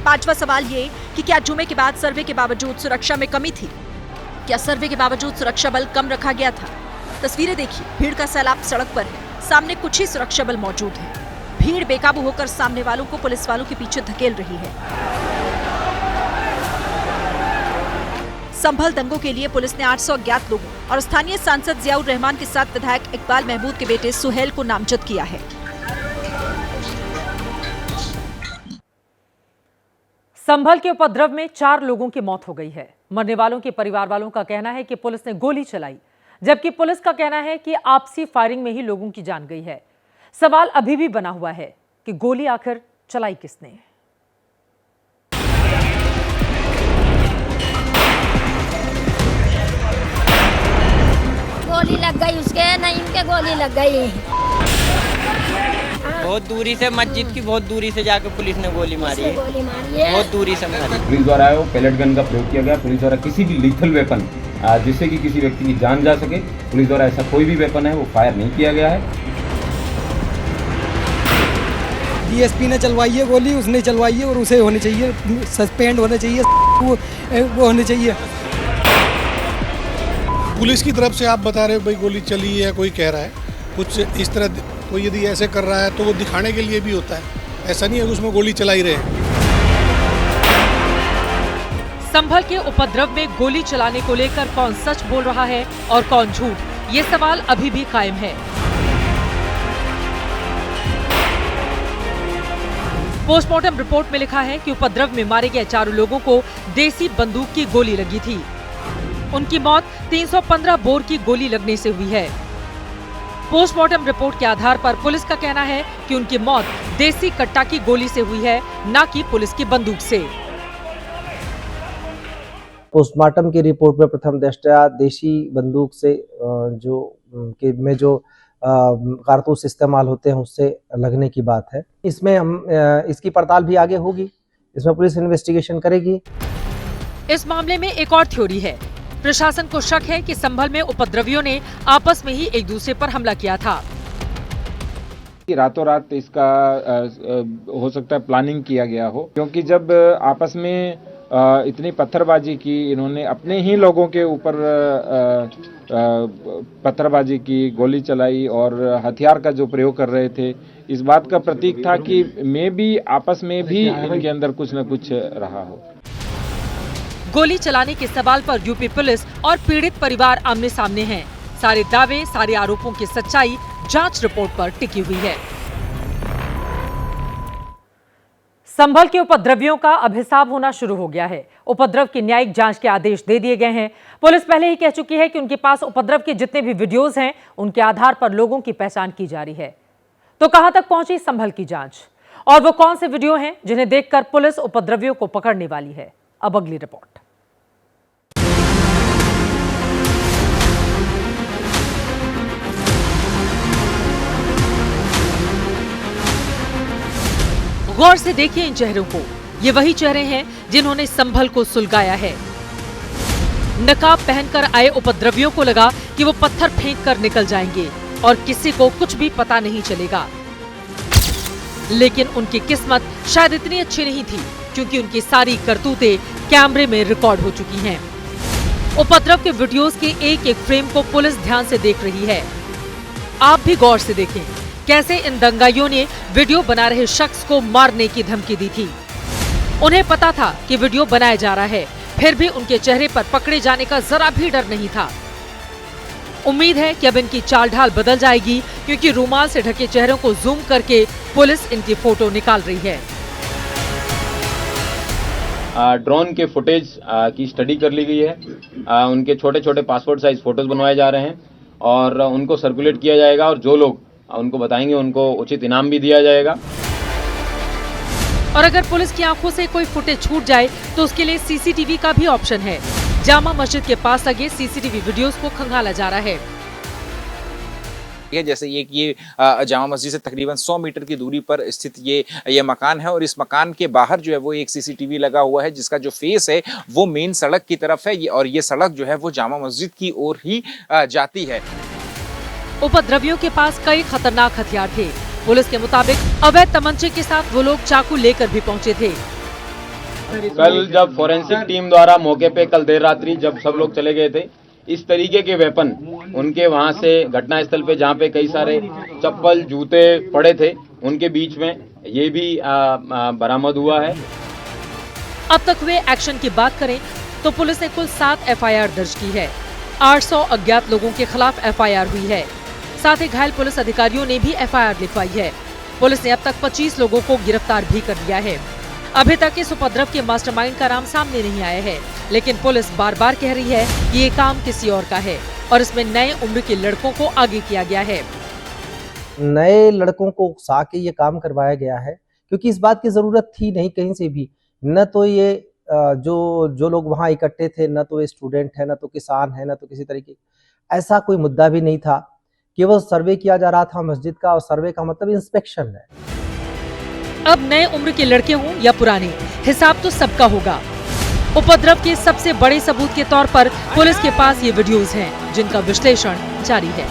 पांचवा सवाल ये कि क्या जुमे के बाद सर्वे के बावजूद सुरक्षा में कमी थी? क्या सर्वे के बावजूद सुरक्षा बल कम रखा गया था? तस्वीरें देखिए, भीड़ का सैलाब सड़क पर है, सामने कुछ ही सुरक्षा बल मौजूद है। भीड़ बेकाबू होकर सामने वालों को पुलिस वालों के पीछे धकेल रही है। संभल दंगों के लिए पुलिस ने 800 अज्ञात लोगों और स्थानीय सांसद जियाउर रहमान के साथ विधायक इकबाल महमूद के बेटे सुहेल को नामजद किया है। संभल के उपद्रव में 4 लोगों की मौत हो गई है। मरने वालों के परिवार वालों का कहना है कि पुलिस ने गोली चलाई, जबकि पुलिस का कहना है कि आपसी फायरिंग में ही लोगों की जान गई है। सवाल अभी भी बना हुआ है कि गोली आखिर चलाई किसने। गोली लग गई उसके, नहीं उनके गोली लग गई। बहुत दूरी से, मस्जिद की बहुत दूरी से जाकर पुलिस ने गोली मारी है। बहुत दूरी से मारी। पुलिस द्वारा वो पैलेट गन का प्रयोग किया गया। पुलिस द्वारा किसी भी लीथल वेपन जिससे कि किसी व्यक्ति की जान जा सके, पुलिस द्वारा ऐसा कोई भी वेपन है वो फायर नहीं किया गया है। डीएसपी ने चलवाई है गोली, उसने चलवाई है और उसे होनी चाहिए, सस्पेंड होना चाहिए, वो होनी चाहिए। पुलिस की तरफ से आप बता रहे हो भाई गोली चली है, कोई कह रहा है कुछ इस तरह, कोई यदि ऐसे कर रहा है तो वो दिखाने के लिए भी होता है, ऐसा नहीं है कि उसमें गोली चला ही रहे। संभल के उपद्रव में गोली चलाने को लेकर कौन सच बोल रहा है और कौन झूठ, ये सवाल अभी भी कायम है। पोस्टमार्टम रिपोर्ट में लिखा है कि उपद्रव में मारे गए 4 लोगों को देसी बंदूक की गोली लगी थी। उनकी मौत 315 बोर की गोली लगने से हुई है। पोस्टमार्टम रिपोर्ट के आधार पर पुलिस का कहना है कि उनकी मौत देसी कट्टा की गोली से हुई है, न कि पुलिस की बंदूक से। पोस्टमार्टम की रिपोर्ट में प्रथम दृष्टया देशी बंदूक से जो कारतूस इस्तेमाल होते हैं उससे लगने की बात है। इसमें हम इसकी पड़ताल भी आगे होगी, इसमें पुलिस इन्वेस्टिगेशन करेगी। इस मामले में एक और थ्योरी है। प्रशासन को शक है कि संभल में उपद्रवियों ने आपस में ही एक दूसरे पर हमला किया था। रातों रात इसका हो सकता है प्लानिंग किया गया हो, क्योंकि जब आपस में इतनी पत्थरबाजी की, इन्होंने अपने ही लोगों के ऊपर पत्थरबाजी की, गोली चलाई और हथियार का जो प्रयोग कर रहे थे, इस बात का प्रतीक था कि मे भी आपस में भी इनके अंदर कुछ न कुछ रहा हो। गोली चलाने के सवाल पर यूपी पुलिस और पीड़ित परिवार आमने सामने हैं। सारे दावे, सारे आरोपों की सच्चाई जांच रिपोर्ट पर टिकी हुई है। संभल के उपद्रवियों का अब हिसाब होना शुरू हो गया है। उपद्रव की न्यायिक जांच के आदेश दे दिए गए हैं। पुलिस पहले ही कह चुकी है कि उनके पास उपद्रव के जितने भी वीडियोज हैं, उनके आधार पर लोगों की पहचान की जा रही है। तो कहां तक पहुंची संभल की जांच, और वो कौन से वीडियो हैं जिन्हें देखकर पुलिस उपद्रवियों को पकड़ने वाली है? अब अगली रिपोर्ट। गौर से देखिए इन चेहरों को। ये वही चेहरे हैं जिन्होंने संभल को सुलगाया है। नकाब पहनकर आए उपद्रवियों को लगा कि वो पत्थर फेंक कर निकल जाएंगे और किसी को कुछ भी पता नहीं चलेगा, लेकिन उनकी किस्मत शायद इतनी अच्छी नहीं थी, क्योंकि उनकी सारी करतूतें कैमरे में रिकॉर्ड हो चुकी हैं। उपद्रव के वीडियोस के एक एक फ्रेम को पुलिस ध्यान से देख रही है। आप भी गौर से देखें कैसे इन दंगाइयों ने वीडियो बना रहे शख्स को मारने की धमकी दी थी। उन्हें पता था कि वीडियो बनाया जा रहा है, फिर भी उनके चेहरे पर पकड़े जाने का जरा भी डर नहीं था। उम्मीद है कि अब इनकी चाल ढाल बदल जाएगी, क्योंकि रूमाल से ढके चेहरों को जूम करके पुलिस इनकी फोटो निकाल रही है। ड्रोन के फुटेज की स्टडी कर ली गई है। उनके छोटे छोटे पासपोर्ट साइज फोटोज बनवाए जा रहे हैं और उनको सर्कुलेट किया जाएगा, और जो लोग उनको बताएंगे उनको उचित इनाम भी दिया जाएगा। और अगर पुलिस की आंखों से कोई फुटेज छूट जाए तो उसके लिए सीसीटीवी का भी ऑप्शन है। जामा मस्जिद के पास लगे सीसीटीवी वीडियोस को खंगाला जा रहा है। जैसे ये जामा मस्जिद से तकरीबन 100 मीटर की दूरी पर स्थित ये मकान है, और इस मकान के बाहर जो है वो एक सीसीटीवी लगा हुआ है, जिसका जो फेस है वो मेन सड़क की तरफ है, और ये सड़क जो है वो जामा मस्जिद की ओर ही जाती है। उपद्रवियों के पास कई खतरनाक हथियार थे। पुलिस के मुताबिक अवैध तमंचे के साथ वो लोग चाकू लेकर भी पहुंचे थे। कल जब फोरेंसिक टीम द्वारा मौके पे कल देर रात्रि जब सब लोग चले गए थे, इस तरीके के वेपन उनके वहां से घटनास्थल पे जहां पे कई सारे चप्पल जूते पड़े थे, उनके बीच में ये भी बरामद हुआ है। अब तक हुए एक्शन की बात करें तो पुलिस ने कुल 7 एफआईआर दर्ज की है। 800 अज्ञात लोगों के खिलाफ एफआईआर हुई है। साथ ही घायल पुलिस अधिकारियों ने भी एफआईआर लिखवाई है। पुलिस ने अब तक 25 लोगों को गिरफ्तार भी कर लिया है। अभी तक इस उपद्रव के मास्टरमाइंड का नाम सामने नहीं आया है, लेकिन पुलिस बार बार कह रही है कि ये काम किसी और का है और इसमें नए उम्र के लड़कों को आगे किया गया है। नए लड़कों को उकसा के ये काम करवाया गया है, क्योंकि इस बात की जरूरत थी नहीं कहीं से भी। न तो ये जो लोग वहाँ इकट्ठे थे, न तो ये स्टूडेंट है, न तो किसान है, न तो किसी तरीके ऐसा कोई मुद्दा भी नहीं था। केवल सर्वे किया जा रहा था मस्जिद का, और सर्वे का मतलब इंस्पेक्शन है। अब नए उम्र के लड़के हों या पुराने, हिसाब तो सबका होगा। उपद्रव के सबसे बड़े सबूत के तौर पर पुलिस के पास ये वीडियोस हैं, जिनका विश्लेषण जारी है।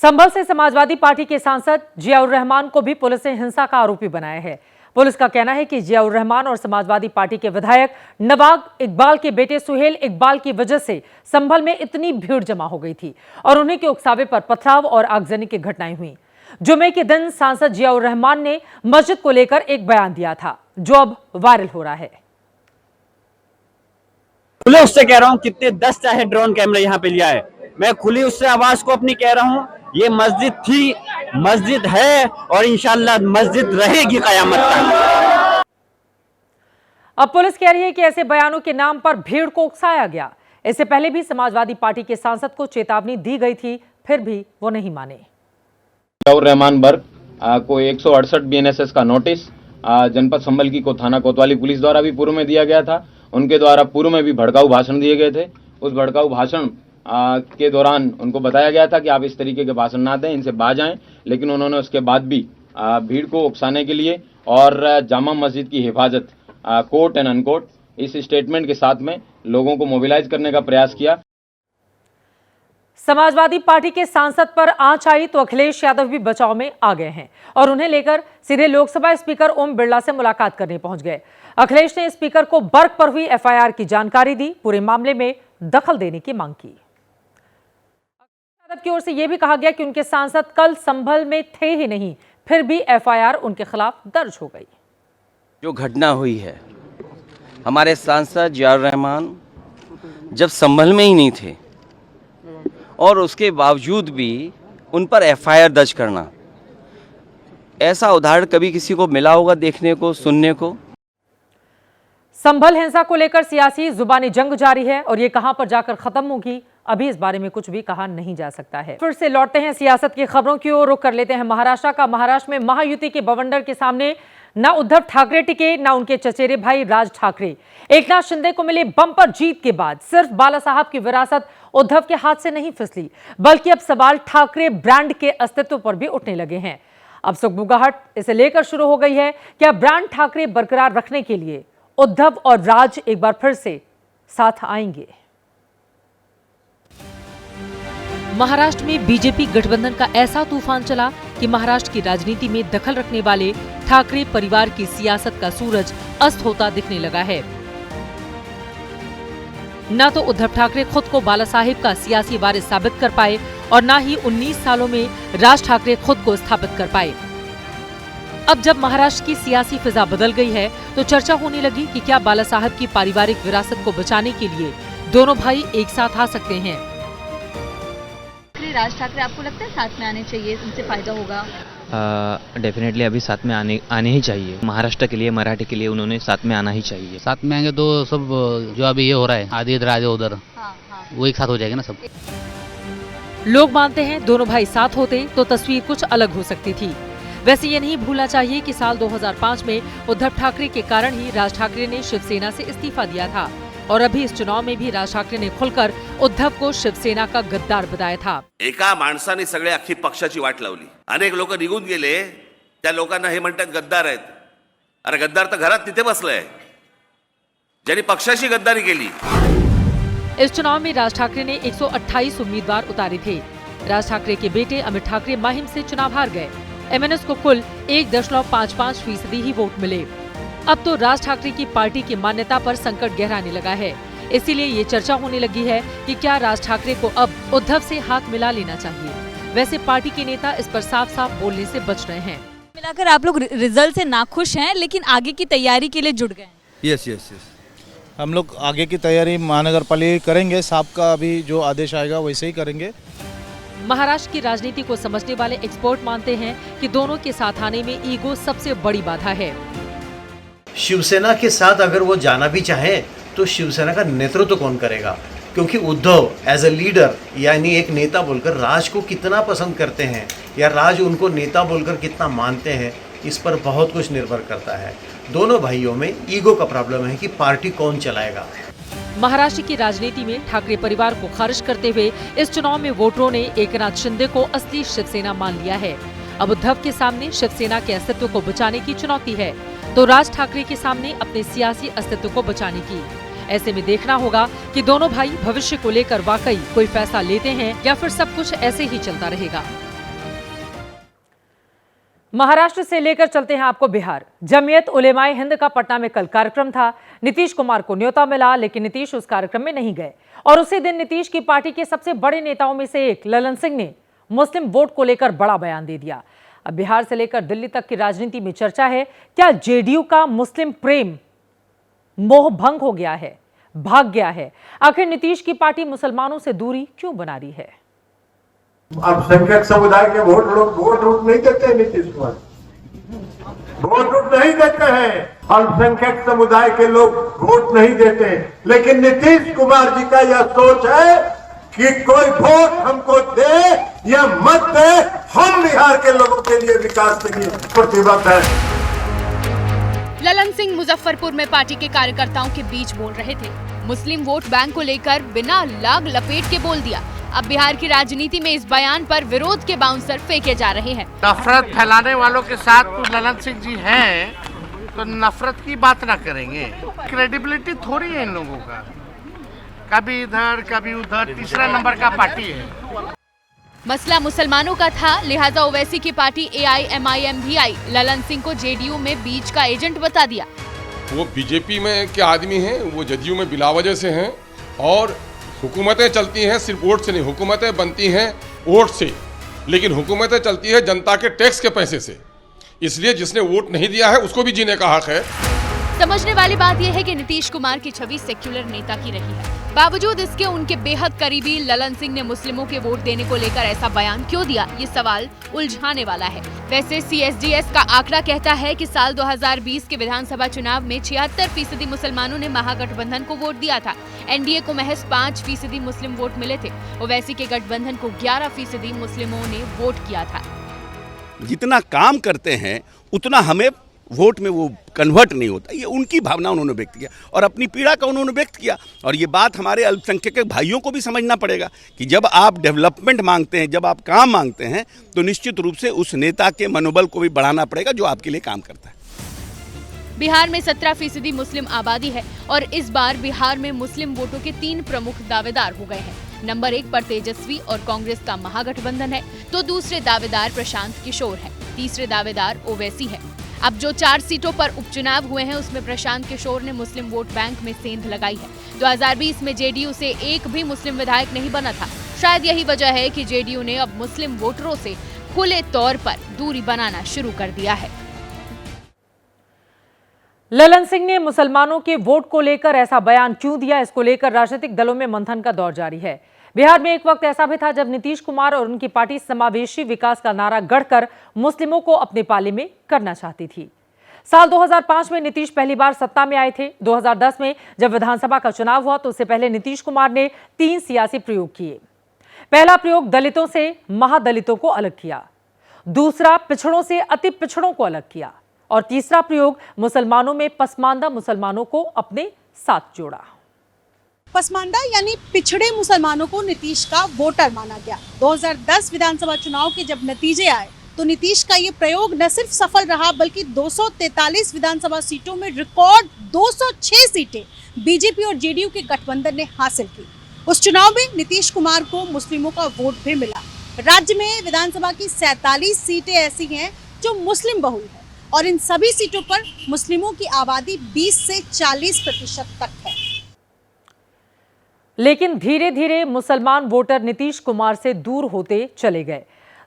संभल से समाजवादी पार्टी के सांसद जियाउर रहमान को भी पुलिस ने हिंसा का आरोपी बनाया है। पुलिस का कहना है कि जियाउर रहमान और समाजवादी पार्टी के विधायक नवाब इकबाल के बेटे सुहेल इकबाल की वजह से संभल में इतनी भीड़ जमा हो गई थी और उन्हीं के उकसावे पर पथराव और आगजनी की घटनाएं हुई। जुमे के दिन सांसद जियाउर रहमान ने मस्जिद को लेकर एक बयान दिया था, जो अब वायरल हो रहा है। खुले उससे कह रहा हूँ, कितने 10 चाहे ड्रोन कैमरे यहाँ पे लिया है, मैं खुली उससे आवाज को अपनी कह रहा हूँ, ये मस्जिद थी, मस्जिद है और इंशाल्लाह मस्जिद रहेगी कयामत तक। अब पुलिस कह रही है कि ऐसे बयानों के नाम पर भीड़ को उकसाया गया। इससे पहले भी समाजवादी पार्टी के सांसद को चेतावनी दी गई थी, फिर भी वो नहीं माने। जियाउर रहमान बर्ग को 168 बीएनएसएस का नोटिस जनपद संभल की थाना कोतवाली पुलिस द्वारा भी पूर्व में दिया गया था। उनके द्वारा पूर्व में भी भड़काऊ भाषण दिए गए थे। उस भड़काऊ भाषण के दौरान उनको बताया गया था कि आप इस तरीके के भाषण ना दें, इनसे बाज आएं, लेकिन उन्होंने उसके बाद भी भीड़ को उकसाने के लिए और जामा मस्जिद की हिफाजत कोर्ट एंड अनकोर्ट इस स्टेटमेंट के साथ में लोगों को मोबिलाइज करने का प्रयास किया। समाजवादी पार्टी के सांसद पर आंच आई तो अखिलेश यादव भी बचाव में आ गए हैं और उन्हें लेकर सीधे लोकसभा स्पीकर ओम बिरला से मुलाकात करने पहुंच गए। अखिलेश ने स्पीकर को बर्ग पर हुई एफआईआर की जानकारी दी, पूरे मामले में दखल देने की मांग की। यादव की ओर से यह भी कहा गया कि उनके सांसद कल संभल में थे ही नहीं, फिर भी एफआईआर उनके खिलाफ दर्ज हो गई। जो घटना हुई है, हमारे सांसद जियाउर रहमान जब संभल में ही नहीं थे और उसके बावजूद भी उन पर एफआईआर दर्ज करना, ऐसा उदाहरण कभी किसी को मिला होगा देखने को, सुनने को? संभल हिंसा को लेकर सियासी जुबानी जंग जारी है और ये कहां पर जाकर खत्म होगी, अभी इस बारे में कुछ भी कहा नहीं जा सकता है। फिर से लौटते हैं सियासत की खबरों की ओर, रुख कर लेते हैं महाराष्ट्र का। महाराष्ट्र में महायुति के बवंडर के सामने न उद्धव ठाकरे टिके, न उनके चचेरे भाई राज ठाकरे। एकनाथ शिंदे को मिले बम्पर जीत के बाद सिर्फ बाला साहब की विरासत उद्धव के हाथ से नहीं फिसली, बल्कि अब सवाल ठाकरे ब्रांड के अस्तित्व पर भी उठने लगे हैं। अब सुगबुगाहट इसे लेकर शुरू हो गई है, क्या ब्रांड ठाकरे बरकरार रखने के लिए उद्धव और राज एक बार फिर से साथ आएंगे? महाराष्ट्र में बीजेपी गठबंधन का ऐसा तूफान चला कि महाराष्ट्र की राजनीति में दखल रखने वाले ठाकरे परिवार की सियासत का सूरज अस्त होता दिखने लगा है। न तो उद्धव ठाकरे खुद को बाला साहिब का सियासी वारिस साबित कर पाए और न ही 19 सालों में राज ठाकरे खुद को स्थापित कर पाए। अब जब महाराष्ट्र की सियासी फिजा बदल गई है तो चर्चा होने लगी कि क्या बाला साहब की पारिवारिक विरासत को बचाने के लिए दोनों भाई एक साथ आ सकते हैं। राज ठाकरे आपको लगता है साथ में आने चाहिए, उनसे फायदा होगा? डेफिनेटली अभी साथ में आने ही चाहिए। महाराष्ट्र के लिए, मराठी के लिए उन्होंने साथ में आना ही चाहिए। साथ में आएंगे तो सब जो अभी ये हो रहा है आदि इधर आदि उधर, वो एक साथ हो जाएगा ना सब। लोग मानते हैं दोनों भाई साथ होते तो तस्वीर कुछ अलग हो सकती थी। वैसे ये नहीं भूलना चाहिए कि साल 2005 में उद्धव ठाकरे के कारण ही राज ठाकरे ने शिवसेना से इस्तीफा दिया था और अभी इस चुनाव में भी राज ठाकरे ने खुलकर उद्धव को शिवसेना का गद्दार बताया था। एका माणसाने सगळे अख्खी पक्षाची वाट लावली, अनेक लोक निघून गेले, त्या लोकांना हे म्हणतात गद्दार आहेत। अरे गद्दार तर घरात तिथे बसलाय, ज्यांनी पक्षाची गद्दारी केली। इस चुनाव में राज ठाकरे ने 128 उम्मीदवार उतारे थे। राज ठाकरे के बेटे अमित ठाकरे माहिम से चुनाव हार गए। एमएनएस को कुल 1.55% ही वोट मिले। अब तो राज ठाकरे की पार्टी की मान्यता पर संकट गहराने लगा है। इसीलिए ये चर्चा होने लगी है कि क्या राज ठाकरे को अब उद्धव से हाथ मिला लेना चाहिए। वैसे पार्टी के नेता इस पर साफ साफ बोलने से बच रहे हैं। मिलाकर आप लोग रिजल्ट से नाखुश हैं, लेकिन आगे की तैयारी के लिए जुट गए हैं। यस यस यस, हम लोग आगे की तैयारी महानगर पालिका करेंगे। साहब का अभी जो आदेश आएगा वैसे ही करेंगे। महाराष्ट्र की राजनीति को समझने वाले एक्सपर्ट मानते हैं कि दोनों के साथ आने में ईगो सबसे बड़ी बाधा है। शिवसेना के साथ अगर वो जाना भी चाहे तो शिवसेना का नेतृत्व कौन करेगा, क्योंकि उद्धव एज ए लीडर यानी एक नेता बोलकर राज को कितना पसंद करते हैं या राज उनको नेता बोलकर कितना मानते हैं, इस पर बहुत कुछ निर्भर करता है। दोनों भाइयों में ईगो का प्रॉब्लम है कि पार्टी कौन चलाएगा। महाराष्ट्र की राजनीति में ठाकरे परिवार को खारिज करते हुए इस चुनाव में वोटरों ने एकनाथ शिंदे को असली शिवसेना मान लिया है। अब उद्धव के सामने शिवसेना के अस्तित्व को बचाने की चुनौती है, तो राज ठाकरे के सामने अपने सियासी अस्तित्व को बचाने की। ऐसे में देखना होगा कि दोनों भाई भविष्य को लेकर वाकई कोई फैसला लेते हैं या फिर सब कुछ ऐसे ही चलता रहेगा। महाराष्ट्र से लेकर चलते हैं आपको बिहार। जमीयत उलेमाए हिंद का पटना में कल कार्यक्रम था। नीतीश कुमार को न्योता मिला, लेकिन नीतीश उस कार्यक्रम में नहीं गए और उसी दिन नीतीश की पार्टी के सबसे बड़े नेताओं में से एक ललन सिंह ने मुस्लिम वोट को लेकर बड़ा बयान दे दिया। अब बिहार से लेकर दिल्ली तक की राजनीति में चर्चा है, क्या जेडीयू का मुस्लिम प्रेम मोह भंग हो गया है, भाग गया है? आखिर नीतीश की पार्टी मुसलमानों से दूरी क्यों बना रही है? अल्पसंख्यक समुदाय के लोग वोट नहीं देते हैं, नीतीश कुमार वोट नहीं देते हैं। अल्पसंख्यक समुदाय के लोग वोट नहीं देते, लेकिन नीतीश कुमार जी का यह सोच है कि कोई वोट हमको दे या मत दे, हम बिहार के लोगों के लिए विकास के लिए प्रतिबद्ध है। ललन सिंह मुजफ्फरपुर में पार्टी के कार्यकर्ताओं के बीच बोल रहे थे। मुस्लिम वोट बैंक को लेकर बिना लाग लपेट के बोल दिया। अब बिहार की राजनीति में इस बयान पर विरोध के बाउंसर फेंके जा रहे हैं। नफरत फैलाने वालों के साथ तो ललन सिंह जी हैं, तो नफरत की बात ना करेंगे। क्रेडिबिलिटी थोड़ी है इन लोगों का, कभी इधर कभी उधर, तीसरा नंबर का पार्टी है। मसला मुसलमानों का था, लिहाजा ओवैसी की पार्टी AIMIM भी आई। ललन सिंह को जेडीयू में बीच का एजेंट बता दिया। वो बीजेपी में के आदमी हैं, वो जदयू में बिलावजह से हैं और हुकूमतें चलती हैं सिर्फ वोट से नहीं, हुकूमतें बनती हैं वोट से, लेकिन हुकूमतें चलती है जनता के टैक्स के पैसे से। इसलिए जिसने वोट नहीं दिया है उसको भी जीने का हक है। समझने वाली बात यह है कि नीतीश कुमार की छवि सेक्युलर नेता की रही है। बावजूद इसके उनके बेहद करीबी ललन सिंह ने मुस्लिमों के वोट देने को लेकर ऐसा बयान क्यों दिया, ये सवाल उलझाने वाला है। वैसे CSDS का आंकड़ा कहता है कि साल 2020 के विधानसभा चुनाव में 76% मुसलमानों ने महागठबंधन को वोट दिया था। NDA को महज 5% मुस्लिम वोट मिले थे। ओवैसी के गठबंधन को 11% मुस्लिमों ने वोट किया था। जितना काम करते हैं उतना हमें वोट में वो कन्वर्ट नहीं होता, ये उनकी भावना उन्होंने व्यक्त किया और अपनी पीड़ा का उन्होंने व्यक्त किया। और ये बात हमारे अल्पसंख्यक भाइयों को भी समझना पड़ेगा कि जब आप डेवलपमेंट मांगते हैं, जब आप काम मांगते हैं, तो निश्चित रूप से उस नेता के मनोबल को भी बढ़ाना पड़ेगा जो आपके लिए काम करता है। बिहार में 17% मुस्लिम आबादी है और इस बार बिहार में मुस्लिम वोटों के 3 प्रमुख दावेदार हो गए हैं। नंबर 1 पर तेजस्वी और कांग्रेस का महागठबंधन है, तो दूसरे दावेदार प्रशांत किशोर है, तीसरे दावेदार ओवैसी है। अब जो 4 सीटों पर उपचुनाव हुए हैं उसमें प्रशांत किशोर ने मुस्लिम वोट बैंक में सेंध लगाई है। 2020 में जेडीयू से एक भी मुस्लिम विधायक नहीं बना था। शायद यही वजह है कि जेडीयू ने अब मुस्लिम वोटरों से खुले तौर पर दूरी बनाना शुरू कर दिया है। ललन सिंह ने मुसलमानों के वोट को लेकर ऐसा बयान क्यों दिया, इसको लेकर राजनीतिक दलों में मंथन का दौर जारी है। बिहार में एक वक्त ऐसा भी था जब नीतीश कुमार और उनकी पार्टी समावेशी विकास का नारा गढ़कर मुस्लिमों को अपने पाले में करना चाहती थी। साल 2005 में नीतीश पहली बार सत्ता में आए थे। 2010 में जब विधानसभा का चुनाव हुआ तो उससे पहले नीतीश कुमार ने 3 सियासी प्रयोग किए। पहला प्रयोग दलितों से महादलितों को अलग किया, दूसरा पिछड़ों से अति पिछड़ों को अलग किया और तीसरा प्रयोग मुसलमानों में पसमानदा मुसलमानों को अपने साथ जोड़ा। पसमानदा यानी पिछड़े मुसलमानों को नीतीश का वोटर माना गया। 2010 विधानसभा चुनाव के जब नतीजे आए तो नीतीश का ये प्रयोग न सिर्फ सफल रहा बल्कि 243 विधानसभा सीटों में रिकॉर्ड 206 सीटें बीजेपी और जेडीयू के गठबंधन ने हासिल की। उस चुनाव में नीतीश कुमार को मुस्लिमों का वोट भी मिला। राज्य में विधानसभा की 47 सीटें ऐसी हैं जो मुस्लिम बहुल है और इन सभी सीटों पर मुस्लिमों की आबादी 20 से 40% तक है। लेकिन धीरे धीरे मुसलमान वोटर नीतीश कुमार से दूर होते चले गए।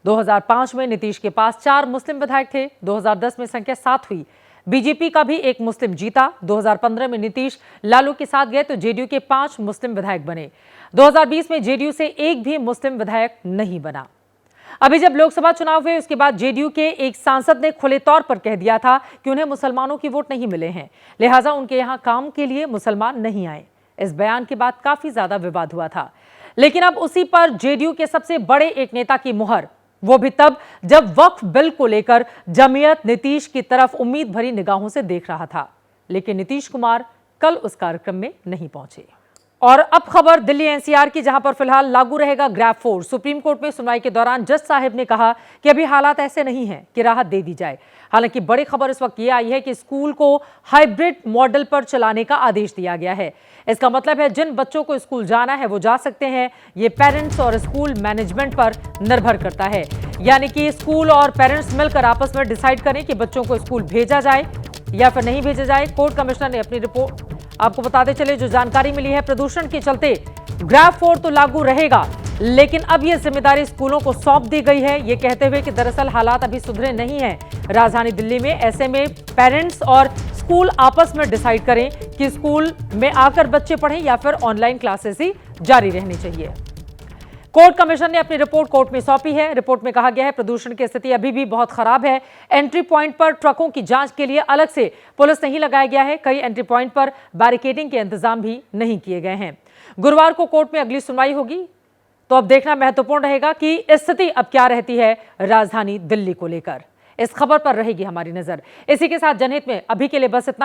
2005 में नीतीश के पास 4 मुस्लिम विधायक थे। 2010 में संख्या 7 हुई। बीजेपी का भी एक मुस्लिम जीता। 2015 में नीतीश लालू के साथ गए तो जेडीयू के 5 मुस्लिम विधायक बने। 2020 में जेडीयू से एक भी मुस्लिम विधायक नहीं बना। अभी जब लोकसभा चुनाव हुए उसके बाद जेडीयू के एक सांसद ने खुले तौर पर कह दिया था कि उन्हें मुसलमानों की वोट नहीं मिले हैं, लिहाजा उनके यहां काम के लिए मुसलमान नहीं आए। इस बयान के बाद काफी ज्यादा विवाद हुआ था, लेकिन अब उसी पर जेडीयू के सबसे बड़े एक नेता की मुहर, वो भी तब जब वक्फ बिल को लेकर जमीयत नीतीश की तरफ उम्मीद भरी निगाहों से देख रहा था। लेकिन नीतीश कुमार कल उस कार्यक्रम में नहीं पहुंचे। और अब खबर दिल्ली एनसीआर की, जहां पर फिलहाल लागू रहेगा ग्रैब 4। सुप्रीम कोर्ट में सुनवाई के दौरान जज साहिब ने कहा कि अभी हालात ऐसे नहीं हैं कि राहत दे दी जाए। हालांकि बड़ी खबर इस वक्त ये आई है कि स्कूल को हाइब्रिड मॉडल पर चलाने का आदेश दिया गया है। इसका मतलब है जिन बच्चों को स्कूल जाना है वो जा सकते हैं। ये पेरेंट्स और स्कूल मैनेजमेंट पर निर्भर करता है, यानी कि स्कूल और पेरेंट्स मिलकर आपस में डिसाइड करें कि बच्चों को स्कूल भेजा जाए या फिर नहीं भेजा जाए। कोर्ट कमिश्नर ने अपनी रिपोर्ट, आपको बताते चले जो जानकारी मिली है, प्रदूषण के चलते ग्रैब 4 तो लागू रहेगा, लेकिन अब यह जिम्मेदारी स्कूलों को सौंप दी गई है, ये कहते हुए कि दरअसल हालात अभी सुधरे नहीं हैं राजधानी दिल्ली में। ऐसे में पेरेंट्स और स्कूल आपस में डिसाइड करें कि स्कूल में आकर बच्चे पढ़ें या फिर ऑनलाइन क्लासेस ही जारी रहनी चाहिए। कोर्ट कमिश्नर ने अपनी रिपोर्ट कोर्ट में सौंपी है। रिपोर्ट में कहा गया है प्रदूषण की स्थिति अभी भी बहुत खराब है। एंट्री पॉइंट पर ट्रकों की जांच के लिए अलग से पुलिस नहीं लगाया गया है। कई एंट्री पॉइंट पर बैरिकेडिंग के इंतजाम भी नहीं किए गए हैं। गुरुवार को कोर्ट में अगली सुनवाई होगी, तो अब देखना महत्वपूर्ण रहेगा कि स्थिति अब क्या रहती है राजधानी दिल्ली को लेकर। इस खबर पर रहेगी हमारी नजर। इसी के साथ जनहित में अभी के लिए बस इतना ही।